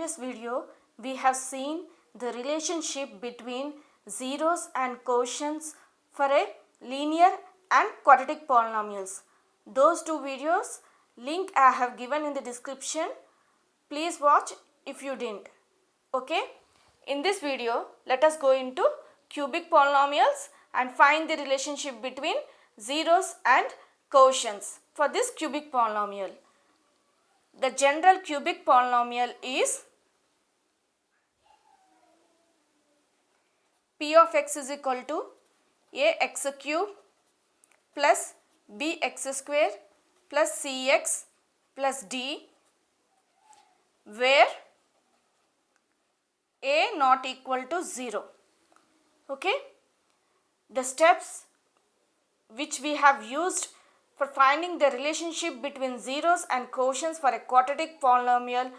previous video, we have seen the relationship between zeros and quotients for a linear and quadratic polynomials. Those two videos link I have given in the description. Please watch if you didn't. Okay? In this video, let us go into cubic polynomials and find the relationship between zeros and quotients for this cubic polynomial. The general cubic polynomial is P of x is equal to ax cube plus bx square plus cx plus d, where a not equal to 0. Okay? The steps which we have used for finding the relationship between zeros and quotients for a quadratic polynomial,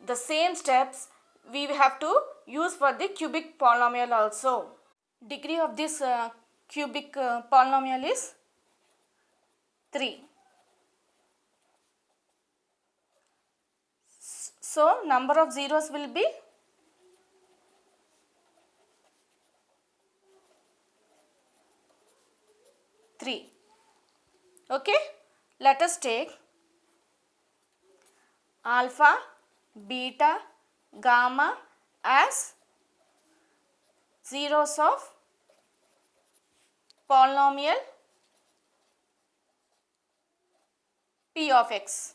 the same steps we have to use for the cubic polynomial also. Degree of this cubic polynomial is 3. So, number of zeros will be 3. Okay, let us take alpha, beta, gamma as zeros of polynomial P of x.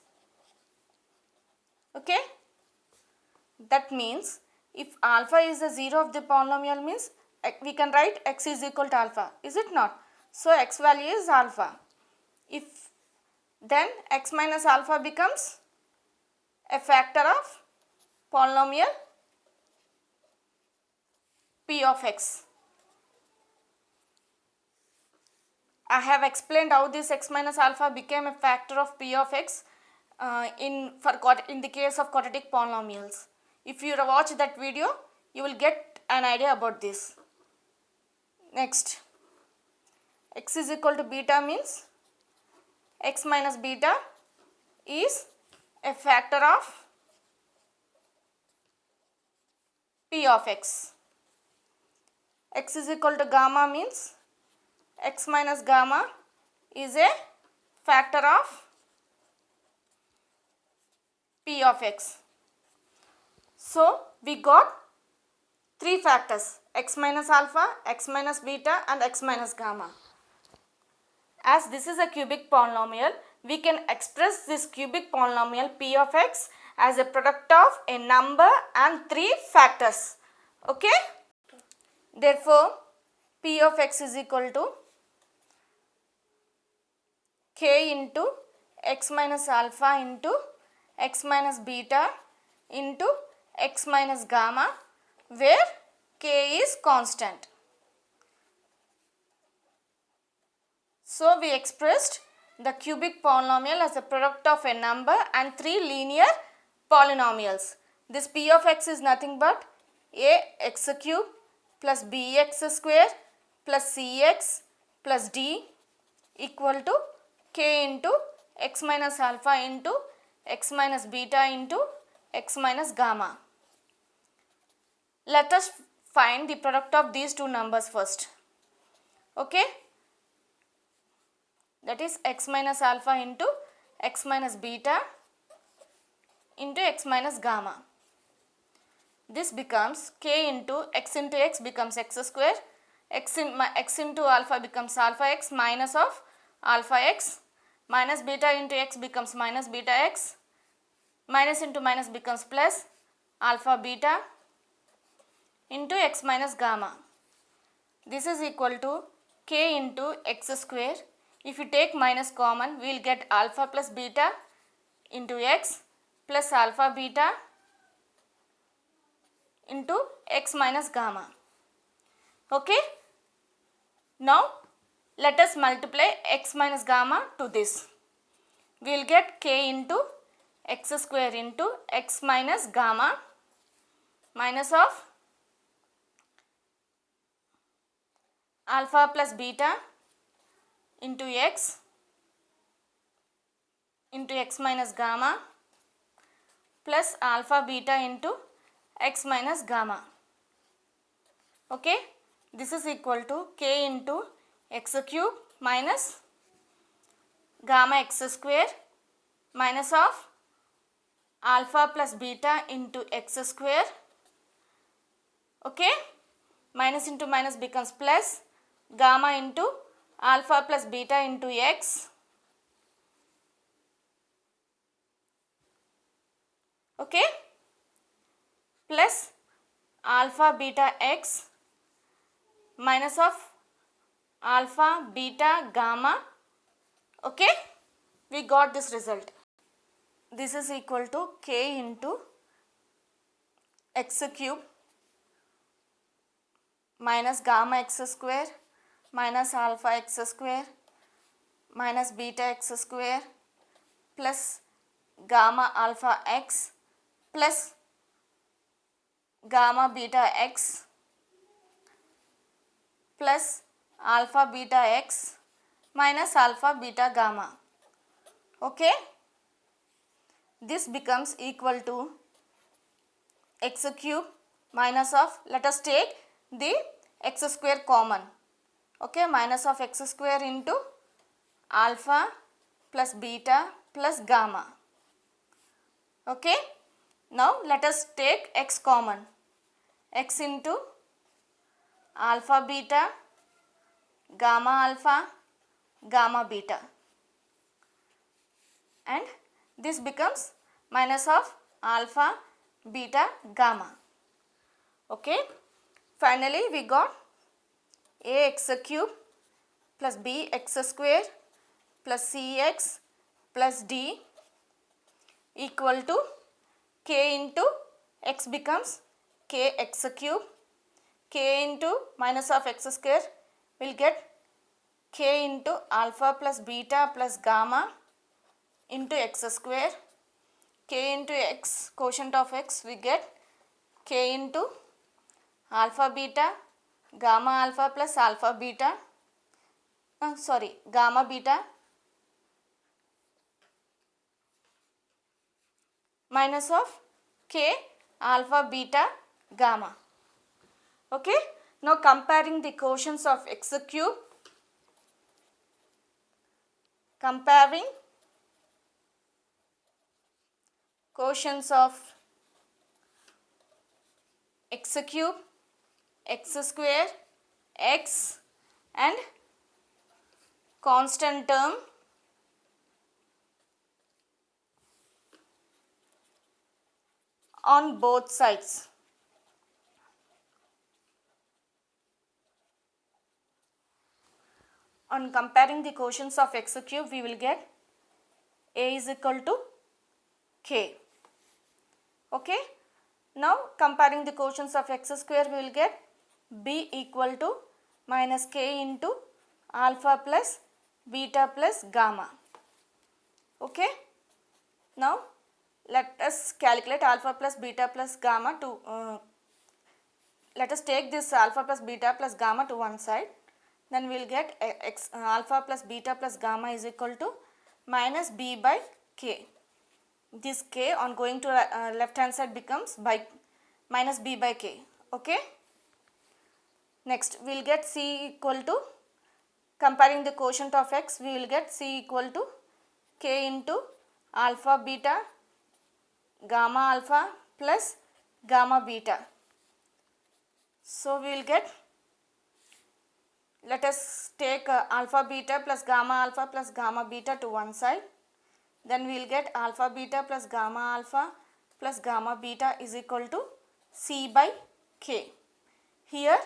Okay, that means if alpha is the zero of the polynomial, means we can write x is equal to alpha, is it not? So x value is alpha. If then x minus alpha becomes a factor of polynomial P of x. I have explained how this x minus alpha became a factor of P of x in the case of quadratic polynomials. If you watch that video, you will get an idea about this. Next, x is equal to beta means x minus beta is a factor of P of x. X is equal to gamma means x minus gamma is a factor of P of x. So, we got 3 factors: x minus alpha, x minus beta and x minus gamma. As this is a cubic polynomial, we can express this cubic polynomial P of x as a product of a number and 3 factors. Okay? Therefore, P of x is equal to k into x minus alpha into x minus beta into x minus gamma, where k is constant. So, we expressed the cubic polynomial as a product of a number and 3 linear polynomials. This P of x is nothing but ax cube plus bx square plus cx plus d equal to k into x minus alpha into x minus beta into x minus gamma. Let us find the product of these two numbers first. Okay? That is x minus alpha into x minus beta into x minus gamma. This becomes k into x becomes x square, x into alpha becomes alpha x minus of alpha x, minus beta into x becomes minus beta x, minus into minus becomes plus alpha beta into x minus gamma. This is equal to k into x square. If you take minus common, we will get alpha plus beta into x plus alpha beta into x minus gamma. Okay? Now, let us multiply x minus gamma to this. We will get k into x square into x minus gamma minus of alpha plus beta into x minus gamma plus alpha beta into x minus gamma. Okay, this is equal to k into x cube minus gamma x square minus of alpha plus beta into x square. Okay, minus into minus becomes plus, gamma into alpha plus beta into x. Okay, plus alpha beta x minus of alpha beta gamma. Okay, we got this result. This is equal to k into x cube minus gamma x square minus alpha x square minus beta x square plus gamma alpha x plus gamma beta x plus alpha beta x minus alpha beta gamma. Okay, this becomes equal to x cube minus of, let us take the x square common. Okay, minus of x square into alpha plus beta plus gamma. Okay, now let us take x common. X into alpha beta gamma alpha gamma beta, and this becomes minus of alpha beta gamma. Okay, finally we got ax cube plus bx square plus cx plus d equal to k into x becomes kx cube, k into minus of x square will get k into alpha plus beta plus gamma into x square, k into x, quotient of x, we get k into alpha beta gamma alpha plus alpha beta, gamma beta minus of k alpha beta gamma. Okay, now comparing the quotients of x cube, comparing quotients of x cube, x square, x and constant term on both sides. On comparing the quotients of x cube, we will get a is equal to k. Okay, now comparing the quotients of x square, we will get b equal to minus k into alpha plus beta plus gamma. Okay, now let us calculate alpha plus beta plus gamma to, let us take this alpha plus beta plus gamma to one side. Then we will get alpha plus beta plus gamma is equal to minus b by k. This k on going to left hand side becomes by minus b by k. Okay. Next we will get c equal to, comparing the quotient of x, we will get c equal to k into alpha beta gamma alpha plus gamma beta. So we will get, let us take alpha beta plus gamma beta to one side. Then we will get alpha beta plus gamma beta is equal to c by k. Here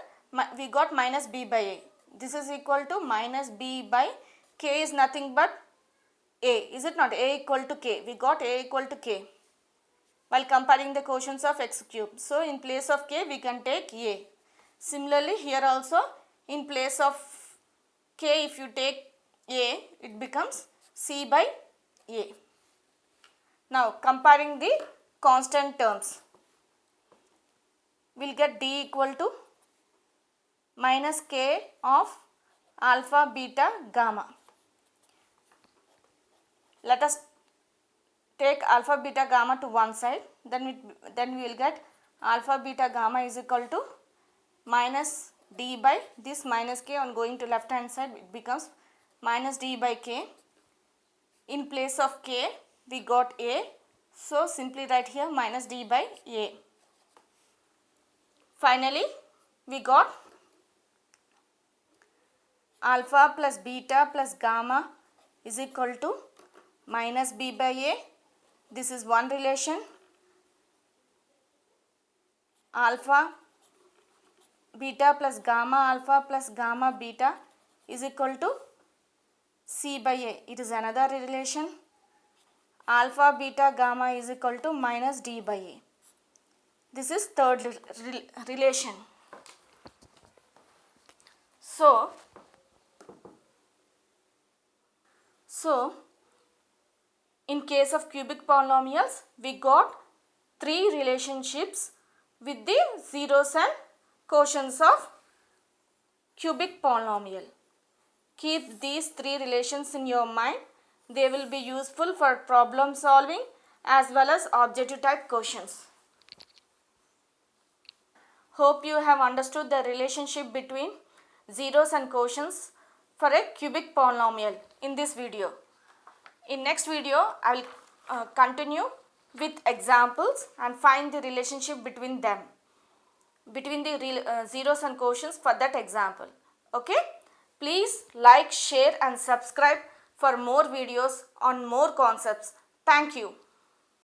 we got minus b by a. This is equal to minus b by k is nothing but a. Is it not? A equal to k. We got a equal to k while comparing the quotients of x cube. So in place of k we can take a. Similarly here also in place of k, if you take a, it becomes c by a. Now comparing the constant terms, we will get d equal to minus k of alpha beta gamma. Let us take alpha beta gamma to one side, then we will get alpha beta gamma is equal to minus d by this minus k on going to left hand side, it becomes minus d by k. In place of k we got a, so simply write here minus d by a. Finally we got alpha plus beta plus gamma is equal to minus b by a. This is one relation. Alpha beta plus gamma alpha plus gamma beta is equal to c by a. It is another relation. Alpha beta gamma is equal to minus d by a. This is third relation. So in case of cubic polynomials, we got three relationships with the zeros and quotients of cubic polynomial. Keep these three relations in your mind. They will be useful for problem solving as well as objective type questions. Hope you have understood the relationship between zeros and quotients for a cubic polynomial in this video. In next video, I will continue with examples and find the relationship between them, between the zeros and quotients for that example. Okay? Please like, share and subscribe for more videos on more concepts. Thank you.